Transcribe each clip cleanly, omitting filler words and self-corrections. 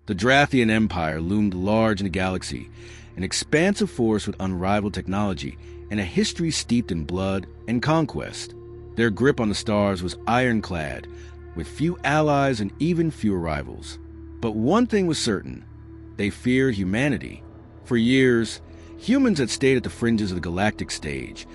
The Drathian Empire loomed large in the galaxy, an expansive force with unrivaled technology and a history steeped in blood and conquest. Their grip on the stars was ironclad, with few allies and even fewer rivals. But one thing was certain: they feared humanity. For years, humans had stayed at the fringes of the galactic stage,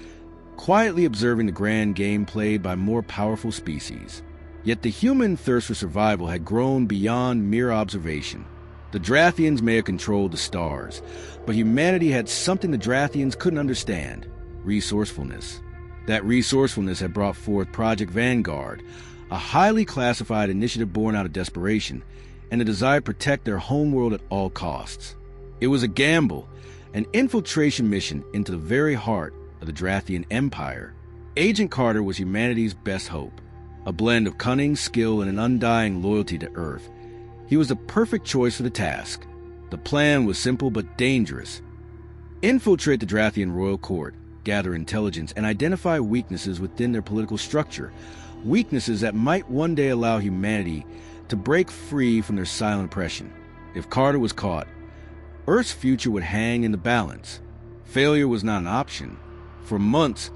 quietly observing the grand game played by more powerful species. Yet the human thirst for survival had grown beyond mere observation. The Drathians may have controlled the stars, but humanity had something the Drathians couldn't understand: resourcefulness. That resourcefulness had brought forth Project Vanguard, a highly classified initiative born out of desperation and the desire to protect their homeworld at all costs. It was a gamble, an infiltration mission into the very heart of the Drathian Empire. Agent Carter was humanity's best hope, a blend of cunning, skill, and an undying loyalty to Earth. He was the perfect choice for the task. The plan was simple but dangerous. Infiltrate the Drathian royal court, gather intelligence, and identify weaknesses within their political structure, weaknesses that might one day allow humanity to break free from their silent oppression. If Carter was caught, Earth's future would hang in the balance. Failure was not an option. For months,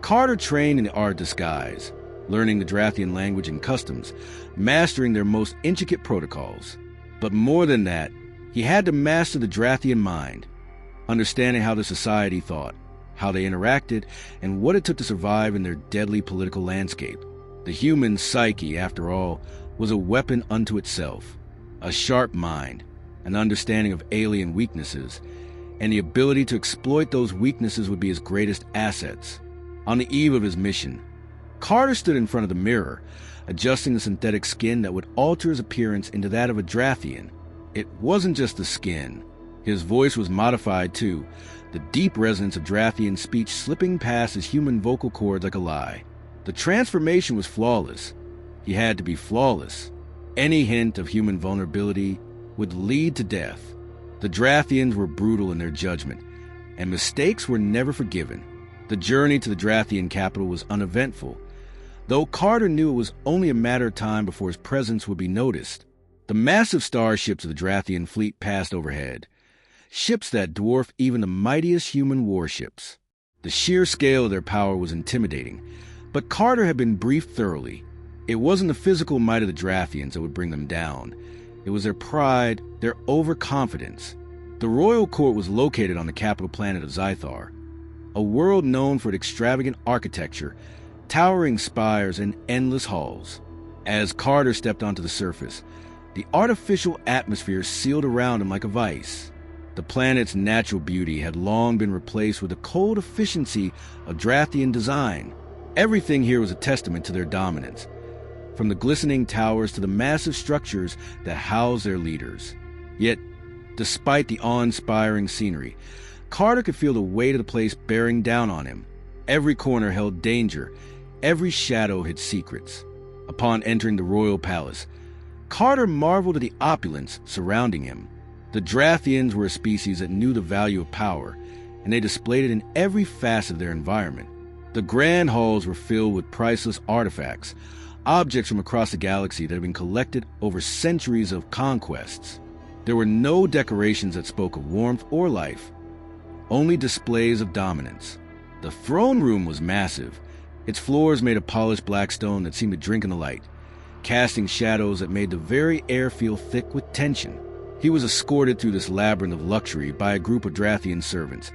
Carter trained in the art of disguise, learning the Drathian language and customs, mastering their most intricate protocols. But more than that, he had to master the Drathian mind, understanding how the society thought, how they interacted, and what it took to survive in their deadly political landscape. The human psyche, after all, was a weapon unto itself: a sharp mind, an understanding of alien weaknesses, and the ability to exploit those weaknesses would be his greatest assets. On the eve of his mission, Carter stood in front of the mirror, adjusting the synthetic skin that would alter his appearance into that of a Drathian. It wasn't just the skin. His voice was modified too, the deep resonance of Drathian speech slipping past his human vocal cords like a lie. The transformation was flawless. He had to be flawless. Any hint of human vulnerability would lead to death. The Drathians were brutal in their judgment, and mistakes were never forgiven. The journey to the Drathian capital was uneventful, though Carter knew it was only a matter of time before his presence would be noticed. The massive starships of the Drathian fleet passed overhead, ships that dwarfed even the mightiest human warships. The sheer scale of their power was intimidating, but Carter had been briefed thoroughly. It wasn't the physical might of the Drathians that would bring them down. It was their pride, their overconfidence. The royal court was located on the capital planet of Zythar, a world known for its extravagant architecture, towering spires, and endless halls. As Carter stepped onto the surface, the artificial atmosphere sealed around him like a vice. The planet's natural beauty had long been replaced with the cold efficiency of Drathian design. Everything here was a testament to their dominance, from the glistening towers to the massive structures that housed their leaders. Yet, despite the awe-inspiring scenery, Carter could feel the weight of the place bearing down on him. Every corner held danger, every shadow hid secrets. Upon entering the royal palace, Carter marveled at the opulence surrounding him. The Drathians were a species that knew the value of power, and they displayed it in every facet of their environment. The grand halls were filled with priceless artifacts, objects from across the galaxy that had been collected over centuries of conquests. There were no decorations that spoke of warmth or life, only displays of dominance. The throne room was massive, its floors made of polished black stone that seemed to drink in the light, casting shadows that made the very air feel thick with tension. He was escorted through this labyrinth of luxury by a group of Drathian servants,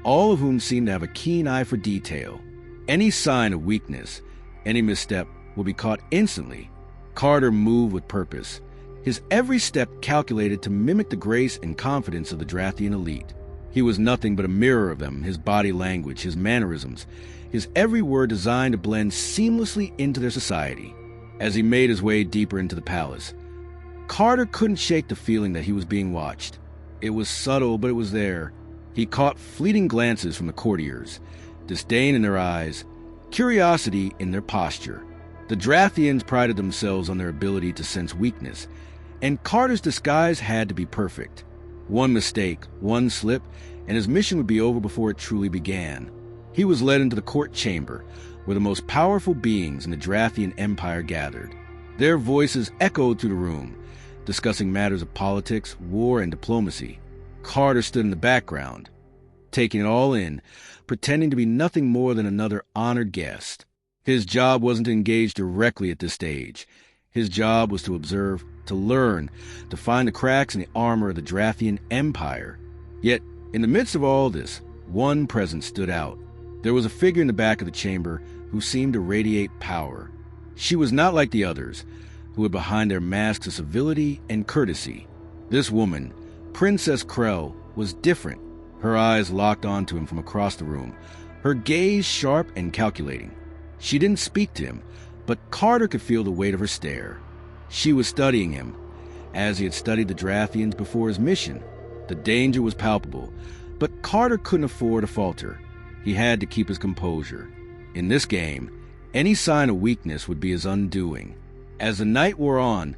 all of whom seemed to have a keen eye for detail. Any sign of weakness, any misstep, would be caught instantly. Carter moved with purpose, his every step calculated to mimic the grace and confidence of the Drathian elite. He was nothing but a mirror of them, his body language, his mannerisms, his every word designed to blend seamlessly into their society. As he made his way deeper into the palace, Carter couldn't shake the feeling that he was being watched. It was subtle, but it was there. He caught fleeting glances from the courtiers, disdain in their eyes, curiosity in their posture. The Drathians prided themselves on their ability to sense weakness, and Carter's disguise had to be perfect. One mistake, one slip, and his mission would be over before it truly began. He was led into the court chamber, where the most powerful beings in the Drathian Empire gathered. Their voices echoed through the room, discussing matters of politics, war, and diplomacy. Carter stood in the background, taking it all in, pretending to be nothing more than another honored guest. His job wasn't to engage directly at this stage. His job was to observe, to learn, to find the cracks in the armor of the Drathian Empire. Yet, in the midst of all this, one presence stood out. There was a figure in the back of the chamber who seemed to radiate power. She was not like the others, who hid behind their masks of civility and courtesy. This woman, Princess Krell, was different. Her eyes locked onto him from across the room, her gaze sharp and calculating. She didn't speak to him, but Carter could feel the weight of her stare. She was studying him, as he had studied the Drathians before his mission. The danger was palpable, but Carter couldn't afford to falter. He had to keep his composure. In this game, any sign of weakness would be his undoing. As the night wore on,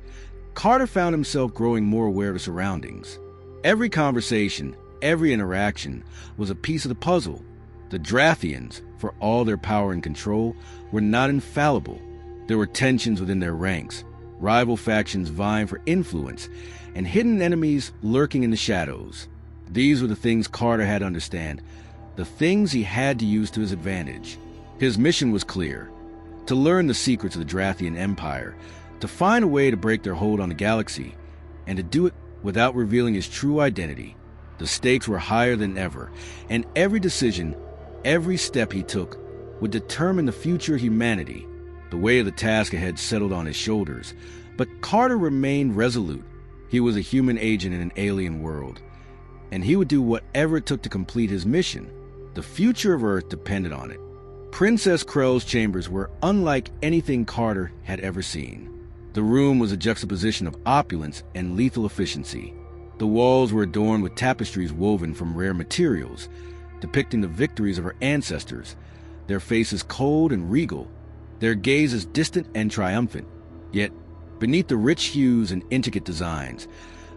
Carter found himself growing more aware of his surroundings. Every conversation, every interaction was a piece of the puzzle. The Drathians, for all their power and control, were not infallible. There were tensions within their ranks, rival factions vying for influence, and hidden enemies lurking in the shadows. These were the things Carter had to understand, the things he had to use to his advantage. His mission was clear: to learn the secrets of the Drathian Empire, to find a way to break their hold on the galaxy, and to do it without revealing his true identity. The stakes were higher than ever, and every decision, every step he took, would determine the future of humanity. The weight of the task ahead settled on his shoulders, but Carter remained resolute. He was a human agent in an alien world, and he would do whatever it took to complete his mission. The future of Earth depended on it. Princess Krell's chambers were unlike anything Carter had ever seen. The room was a juxtaposition of opulence and lethal efficiency. The walls were adorned with tapestries woven from rare materials, depicting the victories of her ancestors, their faces cold and regal, their gazes distant and triumphant. Yet, beneath the rich hues and intricate designs,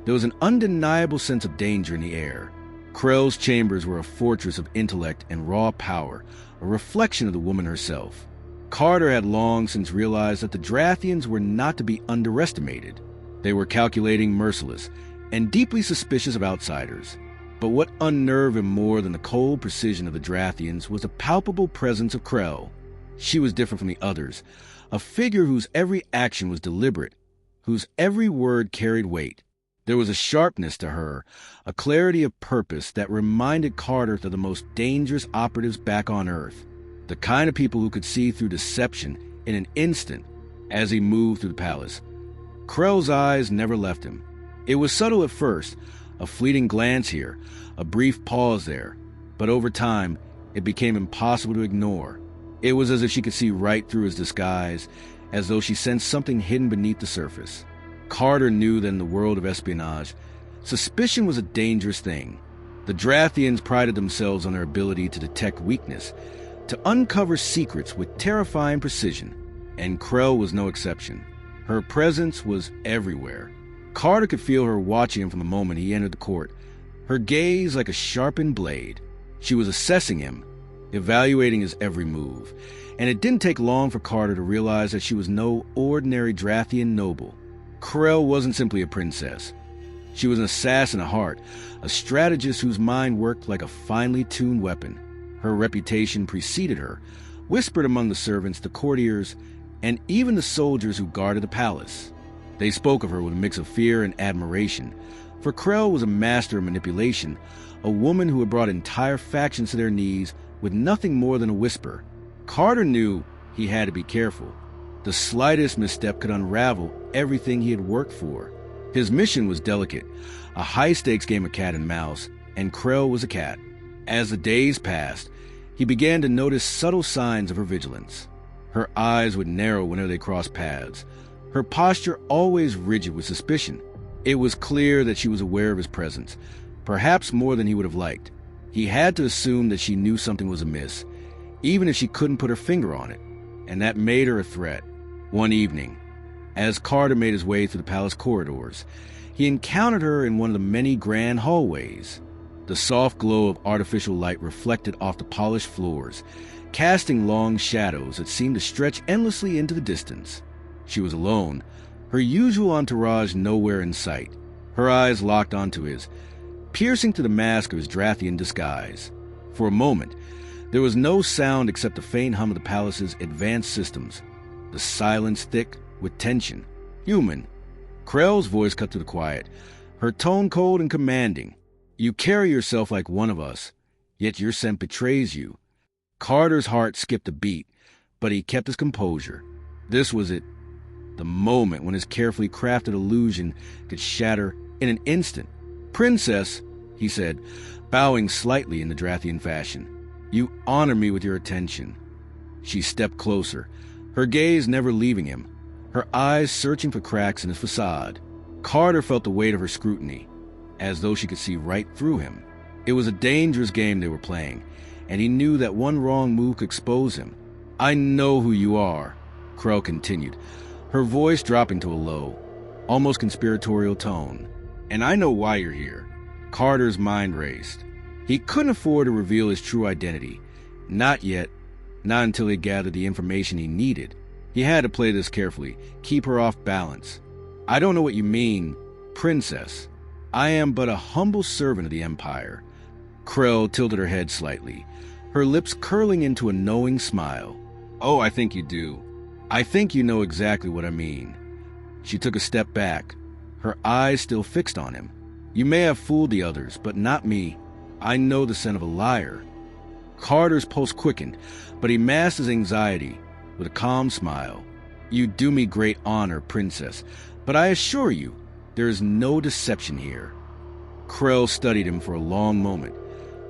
there was an undeniable sense of danger in the air. Krell's chambers were a fortress of intellect and raw power, a reflection of the woman herself. Carter had long since realized that the Drathians were not to be underestimated. They were calculating, merciless, and deeply suspicious of outsiders. But what unnerved him more than the cold precision of the Drathians was the palpable presence of Krell. She was different from the others, a figure whose every action was deliberate, whose every word carried weight. There was a sharpness to her, a clarity of purpose that reminded Carter of the most dangerous operatives back on Earth, the kind of people who could see through deception in an instant. As he moved through the palace, Krell's eyes never left him. It was subtle at first, a fleeting glance here, a brief pause there, but over time, it became impossible to ignore. It was as if she could see right through his disguise, as though she sensed something hidden beneath the surface. Carter knew that in the world of espionage, suspicion was a dangerous thing. The Drathians prided themselves on their ability to detect weakness, to uncover secrets with terrifying precision, and Krell was no exception. Her presence was everywhere. Carter could feel her watching him from the moment he entered the court, her gaze like a sharpened blade. She was assessing him, evaluating his every move, and it didn't take long for Carter to realize that she was no ordinary Drathian noble. Krell wasn't simply a princess. She was an assassin at heart, a strategist whose mind worked like a finely tuned weapon. Her reputation preceded her, whispered among the servants, the courtiers, and even the soldiers who guarded the palace. They spoke of her with a mix of fear and admiration, for Krell was a master of manipulation, a woman who had brought entire factions to their knees with nothing more than a whisper. Carter knew he had to be careful. The slightest misstep could unravel everything he had worked for. His mission was delicate, a high-stakes game of cat and mouse, and Krell was a cat. As the days passed, he began to notice subtle signs of her vigilance. Her eyes would narrow whenever they crossed paths, her posture always rigid with suspicion. It was clear that she was aware of his presence, perhaps more than he would have liked. He had to assume that she knew something was amiss, even if she couldn't put her finger on it, and that made her a threat. One evening, as Carter made his way through the palace corridors, he encountered her in one of the many grand hallways. The soft glow of artificial light reflected off the polished floors, casting long shadows that seemed to stretch endlessly into the distance. She was alone, her usual entourage nowhere in sight. Her eyes locked onto his, piercing to the mask of his Drathian disguise. For a moment, there was no sound except the faint hum of the palace's advanced systems, the silence thick with tension. "Human." Krell's voice cut through the quiet, her tone cold and commanding. "You carry yourself like one of us, yet your scent betrays you." Carter's heart skipped a beat, but he kept his composure. This was it, the moment when his carefully crafted illusion could shatter in an instant. "Princess," he said, bowing slightly in the Drathian fashion, "you honor me with your attention." She stepped closer, her gaze never leaving him, her eyes searching for cracks in his facade. Carter felt the weight of her scrutiny, as though she could see right through him. It was a dangerous game they were playing, and he knew that one wrong move could expose him. "I know who you are," Krell continued, her voice dropping to a low, almost conspiratorial tone. "And I know why you're here." Carter's mind raced. He couldn't afford to reveal his true identity. Not yet, not until he gathered the information he needed. He had to play this carefully, keep her off balance. "I don't know what you mean, Princess. I am but a humble servant of the Empire." Krell tilted her head slightly, her lips curling into a knowing smile. "Oh, I think you do. I think you know exactly what I mean." She took a step back, her eyes still fixed on him. "You may have fooled the others, but not me. I know the scent of a liar." Carter's pulse quickened, but he masked his anxiety with a calm smile. "You do me great honor, Princess, but I assure you, there is no deception here." Krell studied him for a long moment,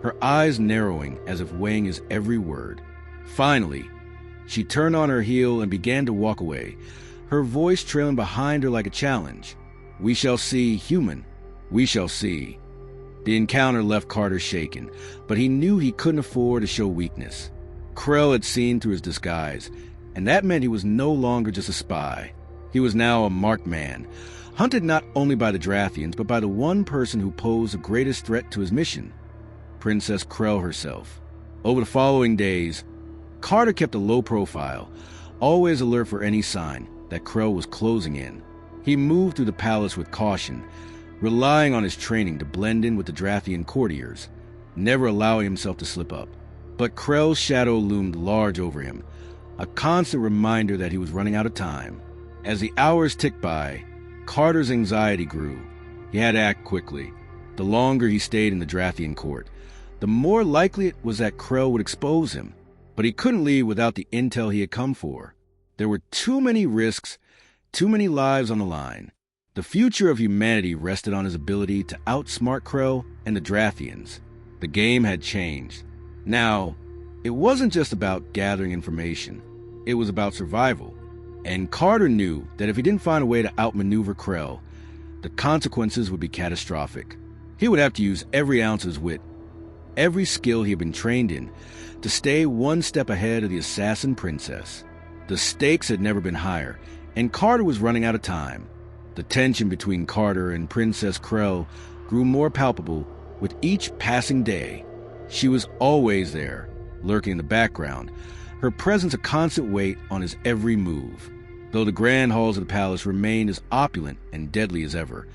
her eyes narrowing as if weighing his every word. Finally, she turned on her heel and began to walk away, her voice trailing behind her like a challenge. "We shall see, human. We shall see." The encounter left Carter shaken, but he knew he couldn't afford to show weakness. Krell had seen through his disguise, and that meant he was no longer just a spy. He was now a marked man, hunted not only by the Drathians, but by the one person who posed the greatest threat to his mission, Princess Krell herself. Over the following days, Carter kept a low profile, always alert for any sign that Krell was closing in. He moved through the palace with caution, relying on his training to blend in with the Drathian courtiers, never allowing himself to slip up. But Krell's shadow loomed large over him, a constant reminder that he was running out of time. As the hours ticked by, Carter's anxiety grew. He had to act quickly. The longer he stayed in the Drathian court, the more likely it was that Krell would expose him. But he couldn't leave without the intel he had come for. There were too many risks, too many lives on the line. The future of humanity rested on his ability to outsmart Krell and the Drathians. The game had changed. Now, it wasn't just about gathering information. It was about survival. And Carter knew that if he didn't find a way to outmaneuver Krell, the consequences would be catastrophic. He would have to use every ounce of his wit, every skill he had been trained in, to stay one step ahead of the assassin princess. The stakes had never been higher, and Carter was running out of time. The tension between Carter and Princess Krell grew more palpable with each passing day. She was always there, lurking in the background, her presence a constant weight on his every move. Though the grand halls of the palace remained as opulent and deadly as ever,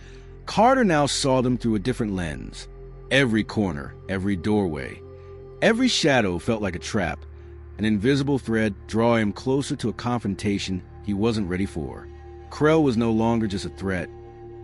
Carter now saw them through a different lens. Every corner, every doorway, every shadow felt like a trap, an invisible thread drawing him closer to a confrontation he wasn't ready for. Krell was no longer just a threat.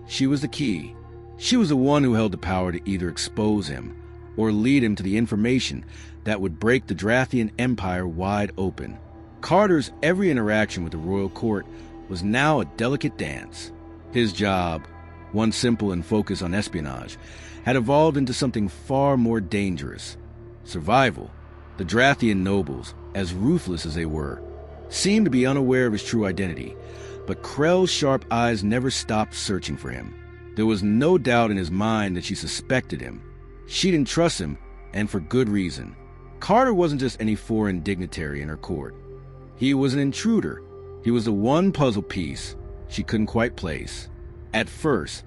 She was the key. She was the one who held the power to either expose him or lead him to the information that would break the Drathian Empire wide open. Carter's every interaction with the royal court was now a delicate dance. His job, one simple and focused on espionage, had evolved into something far more dangerous. Survival. The Drathian nobles, as ruthless as they were, seemed to be unaware of his true identity, but Krell's sharp eyes never stopped searching for him. There was no doubt in his mind that she suspected him. She didn't trust him, and for good reason. Carter wasn't just any foreign dignitary in her court. He was an intruder. He was the one puzzle piece she couldn't quite place. At first,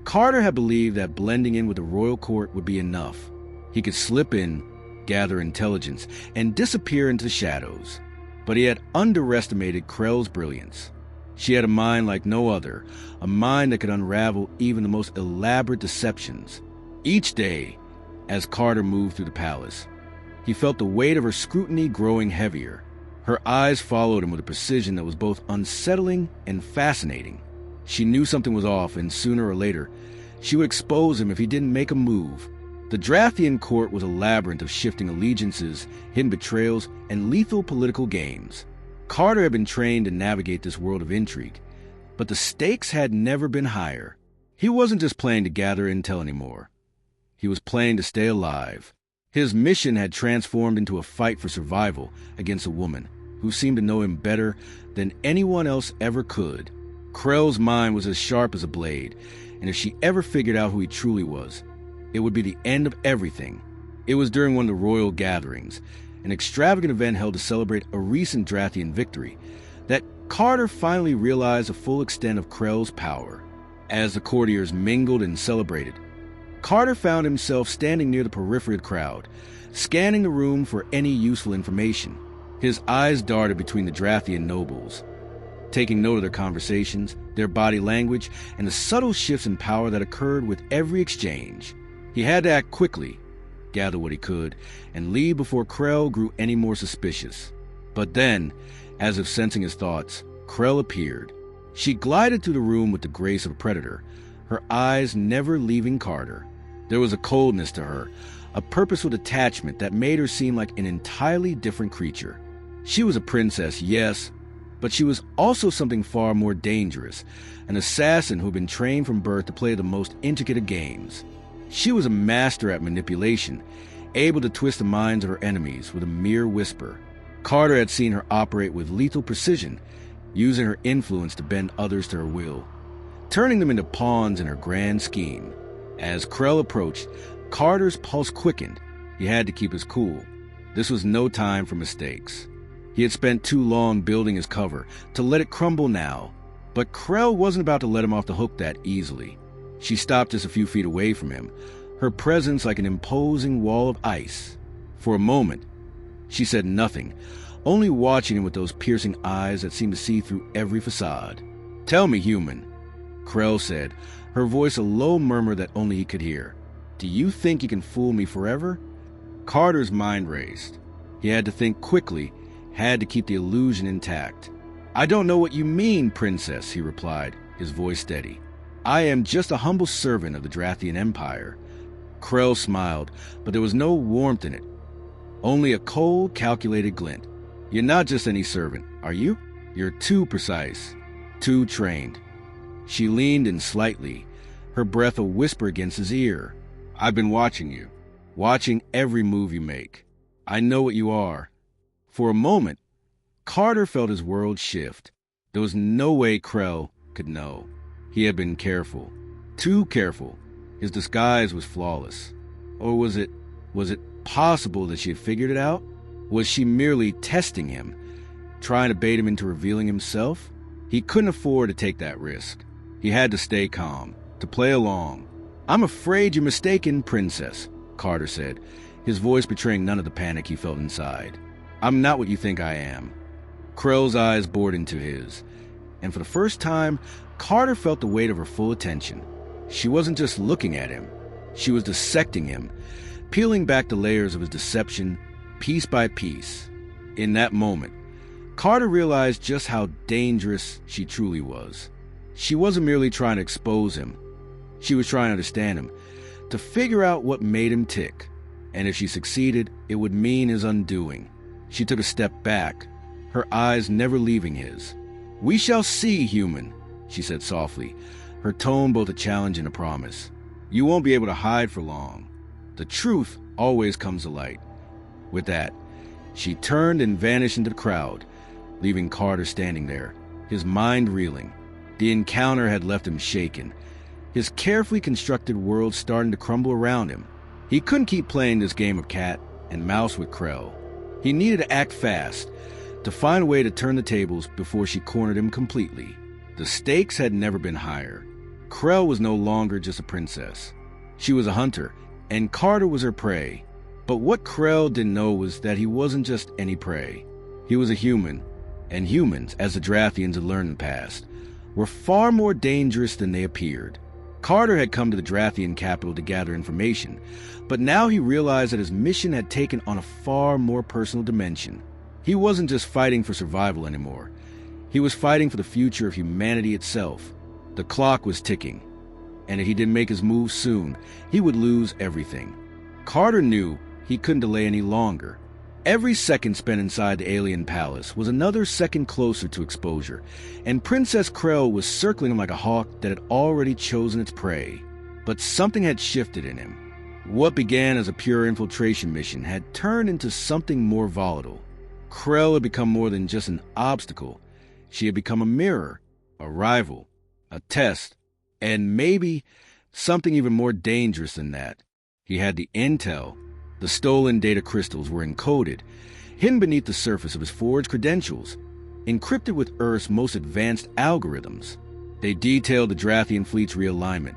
Carter had believed that blending in with the royal court would be enough. He could slip in, gather intelligence, and disappear into the shadows. But he had underestimated Krell's brilliance. She had a mind like no other, a mind that could unravel even the most elaborate deceptions. Each day, as Carter moved through the palace, he felt the weight of her scrutiny growing heavier. Her eyes followed him with a precision that was both unsettling and fascinating. She knew something was off, and sooner or later, she would expose him if he didn't make a move. The Drathian court was a labyrinth of shifting allegiances, hidden betrayals, and lethal political games. Carter had been trained to navigate this world of intrigue, but the stakes had never been higher. He wasn't just playing to gather intel anymore. He was playing to stay alive. His mission had transformed into a fight for survival against a woman who seemed to know him better than anyone else ever could. Krell's mind was as sharp as a blade, and if she ever figured out who he truly was, it would be the end of everything. It was during one of the royal gatherings, an extravagant event held to celebrate a recent Drathian victory, that Carter finally realized the full extent of Krell's power. As the courtiers mingled and celebrated, Carter found himself standing near the periphery of the crowd, scanning the room for any useful information. His eyes darted between the Drathian nobles, taking note of their conversations, their body language, and the subtle shifts in power that occurred with every exchange. He had to act quickly, gather what he could, and leave before Krell grew any more suspicious. But then, as if sensing his thoughts, Krell appeared. She glided through the room with the grace of a predator, her eyes never leaving Carter. There was a coldness to her, a purposeful detachment that made her seem like an entirely different creature. She was a princess, yes, but she was also something far more dangerous, an assassin who had been trained from birth to play the most intricate of games. She was a master at manipulation, able to twist the minds of her enemies with a mere whisper. Carter had seen her operate with lethal precision, using her influence to bend others to her will, turning them into pawns in her grand scheme. As Krell approached, Carter's pulse quickened. He had to keep his cool. This was no time for mistakes. He had spent too long building his cover to let it crumble now, but Krell wasn't about to let him off the hook that easily. She stopped just a few feet away from him, her presence like an imposing wall of ice. For a moment, she said nothing, only watching him with those piercing eyes that seemed to see through every facade. "Tell me, human," Krell said, her voice a low murmur that only he could hear. "Do you think you can fool me forever?" Carter's mind raced. He had to think quickly, had to keep the illusion intact. "I don't know what you mean, princess," he replied, his voice steady. "I am just a humble servant of the Drathian Empire." Krell smiled, but there was no warmth in it, only a cold, calculated glint. "You're not just any servant, are you? You're too precise, too trained." She leaned in slightly, her breath a whisper against his ear. "I've been watching you, watching every move you make. I know what you are." For a moment, Carter felt his world shift. There was no way Krell could know. He had been careful, too careful. His disguise was flawless. Or was it possible that she had figured it out? Was she merely testing him, trying to bait him into revealing himself? He couldn't afford to take that risk. He had to stay calm, to play along. "I'm afraid you're mistaken, princess," Carter said, his voice betraying none of the panic he felt inside. "I'm not what you think I am." Krell's eyes bored into his, and for the first time, Carter felt the weight of her full attention. She wasn't just looking at him. She was dissecting him, peeling back the layers of his deception, piece by piece. In that moment, Carter realized just how dangerous she truly was. She wasn't merely trying to expose him. She was trying to understand him, to figure out what made him tick. And if she succeeded, it would mean his undoing. She took a step back, her eyes never leaving his. "We shall see, human," she said softly, her tone both a challenge and a promise. "You won't be able to hide for long. The truth always comes to light." With that, she turned and vanished into the crowd, leaving Carter standing there, his mind reeling. The encounter had left him shaken, his carefully constructed world starting to crumble around him. He couldn't keep playing this game of cat and mouse with Krell. He needed to act fast, to find a way to turn the tables before she cornered him completely. The stakes had never been higher. Krell was no longer just a princess. She was a hunter, and Carter was her prey. But what Krell didn't know was that he wasn't just any prey. He was a human, And humans, as the Drathians had learned in the past, were far more dangerous than they appeared. Carter had come to the Drathian capital to gather information, but now he realized that his mission had taken on a far more personal dimension. He wasn't just fighting for survival anymore. He was fighting for the future of humanity itself. The clock was ticking, and if he didn't make his move soon, he would lose everything. Carter knew he couldn't delay any longer. Every second spent inside the alien palace was another second closer to exposure, and Princess Krell was circling him like a hawk that had already chosen its prey. But something had shifted in him. What began as a pure infiltration mission had turned into something more volatile. Krell had become more than just an obstacle. She had become a mirror, a rival, a test, and maybe something even more dangerous than that. He had the intel. The stolen data crystals were encoded, hidden beneath the surface of his forged credentials, encrypted with Earth's most advanced algorithms. They detailed the Drathian fleet's realignment,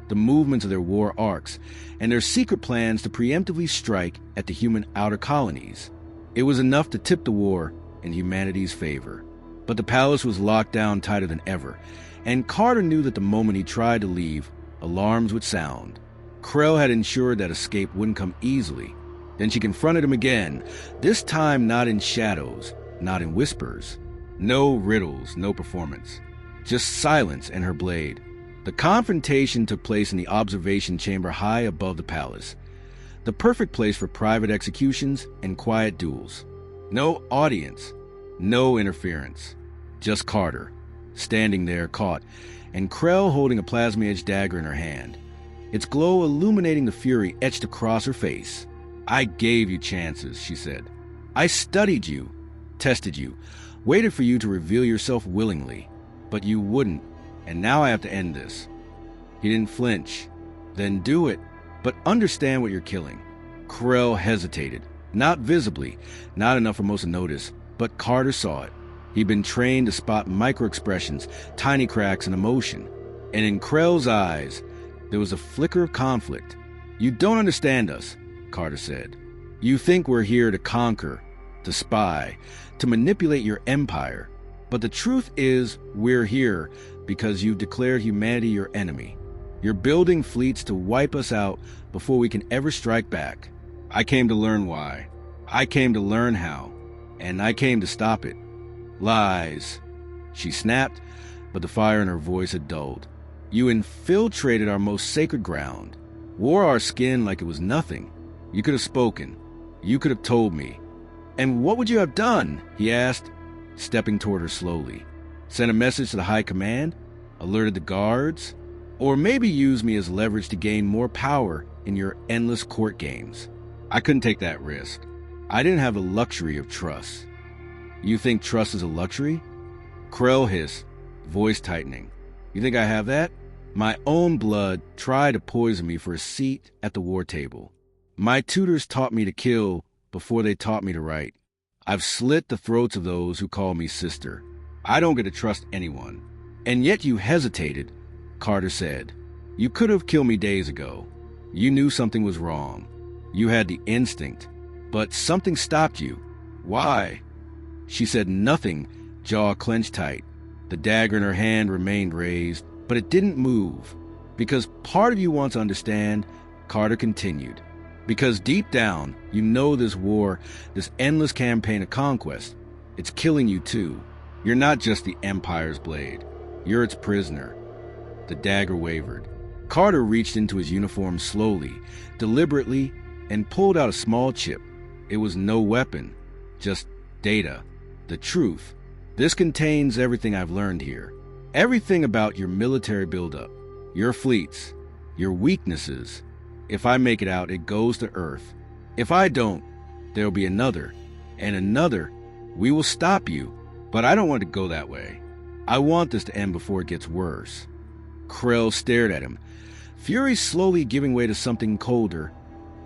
the movements of their war arcs, and their secret plans to preemptively strike at the human outer colonies. It was enough to tip the war in humanity's favor. But the palace was locked down tighter than ever, and Carter knew that the moment he tried to leave, alarms would sound. Krell had ensured that escape wouldn't come easily. Then she confronted him again, this time not in shadows, not in whispers. No riddles, no performance. Just silence and her blade. The confrontation took place in the observation chamber high above the palace. The perfect place for private executions and quiet duels. No audience, no interference. Just Carter, standing there caught, and Krell holding a plasma-edged dagger in her hand. Its glow illuminating the fury etched across her face. "I gave you chances," she said. "I studied you, tested you, waited for you to reveal yourself willingly. But you wouldn't, and now I have to end this." He didn't flinch. "Then do it, but understand what you're killing." Krell hesitated, not visibly, not enough for most to notice, but Carter saw it. He'd been trained to spot micro-expressions, tiny cracks in emotion. And in Krell's eyes, there was a flicker of conflict. "You don't understand us," Carter said. "You think we're here to conquer, to spy, to manipulate your empire. But the truth is, we're here because you've declared humanity your enemy. You're building fleets to wipe us out before we can ever strike back. I came to learn why. I came to learn how. And I came to stop it." "Lies." She snapped, but the fire in her voice had dulled. "You infiltrated our most sacred ground, wore our skin like it was nothing. You could have spoken. You could have told me." "And what would you have done?" he asked, stepping toward her slowly. "Sent a message to the High Command? Alerted the guards? Or maybe use me as leverage to gain more power in your endless court games? I couldn't take that risk. I didn't have the luxury of trust." "You think trust is a luxury?" Krell hissed, voice tightening. "You think I have that? My own blood tried to poison me for a seat at the war table. My tutors taught me to kill before they taught me to write. I've slit the throats of those who call me sister. I don't get to trust anyone." "And yet you hesitated," Carter said. "You could have killed me days ago. You knew something was wrong. You had the instinct. But something stopped you. Why?" She said nothing, jaw clenched tight. The dagger in her hand remained raised, but it didn't move. "Because part of you wants to understand," Carter continued. "Because deep down, you know this war, this endless campaign of conquest, it's killing you too. You're not just the Empire's blade. You're its prisoner." The dagger wavered. Carter reached into his uniform slowly, deliberately, and pulled out a small chip. It was no weapon, just data. The truth. "This contains everything I've learned here. Everything about your military buildup, your fleets, your weaknesses. If I make it out, it goes to Earth. If I don't, there'll be another, and another. We will stop you, but I don't want it to go that way. I want this to end before it gets worse." Krell stared at him, fury slowly giving way to something colder,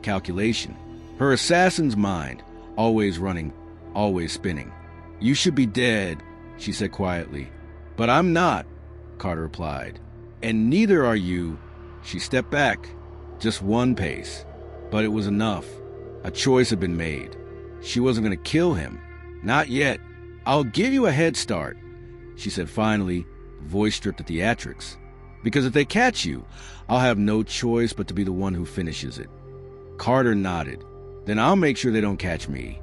calculation. Her assassin's mind, always running, always spinning. "You should be dead," she said quietly. "But I'm not," Carter replied. "And neither are you." She stepped back, just one pace. But it was enough. A choice had been made. She wasn't going to kill him. Not yet. I'll give you a head start, she said finally, voice stripped of theatrics. Because if they catch you, I'll have no choice but to be the one who finishes it. Carter nodded. Then I'll make sure they don't catch me.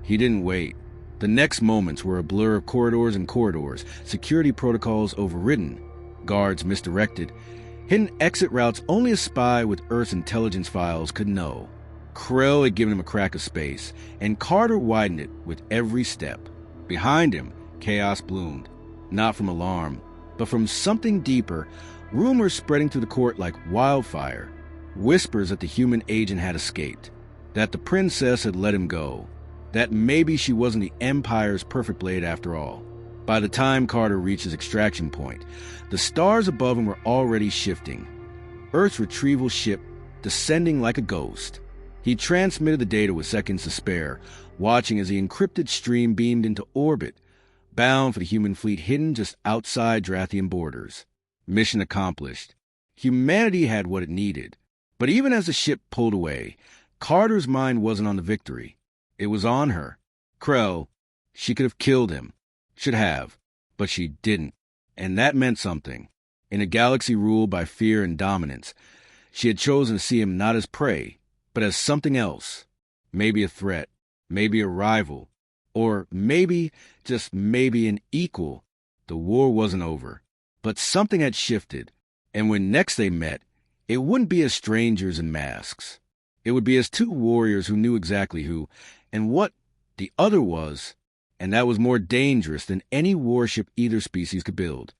He didn't wait. The next moments were a blur of corridors and corridors, security protocols overridden, guards misdirected, hidden exit routes only a spy with Earth's intelligence files could know. Krell had given him a crack of space, and Carter widened it with every step. Behind him, chaos bloomed, not from alarm, but from something deeper, rumors spreading through the court like wildfire, whispers that the human agent had escaped, that the princess had let him go, that maybe she wasn't the Empire's perfect blade after all. By the time Carter reached his extraction point, the stars above him were already shifting, Earth's retrieval ship descending like a ghost. He transmitted the data with seconds to spare, watching as the encrypted stream beamed into orbit, bound for the human fleet hidden just outside Drathian borders. Mission accomplished. Humanity had what it needed. But even as the ship pulled away, Carter's mind wasn't on the victory. It was on her. Krell, she could have killed him. Should have. But she didn't. And that meant something. In a galaxy ruled by fear and dominance, she had chosen to see him not as prey, but as something else. Maybe a threat. Maybe a rival. Or maybe, just maybe, an equal. The war wasn't over. But something had shifted. And when next they met, it wouldn't be as strangers in masks. It would be as two warriors who knew exactly who and what the other was, and that was more dangerous than any warship either species could build.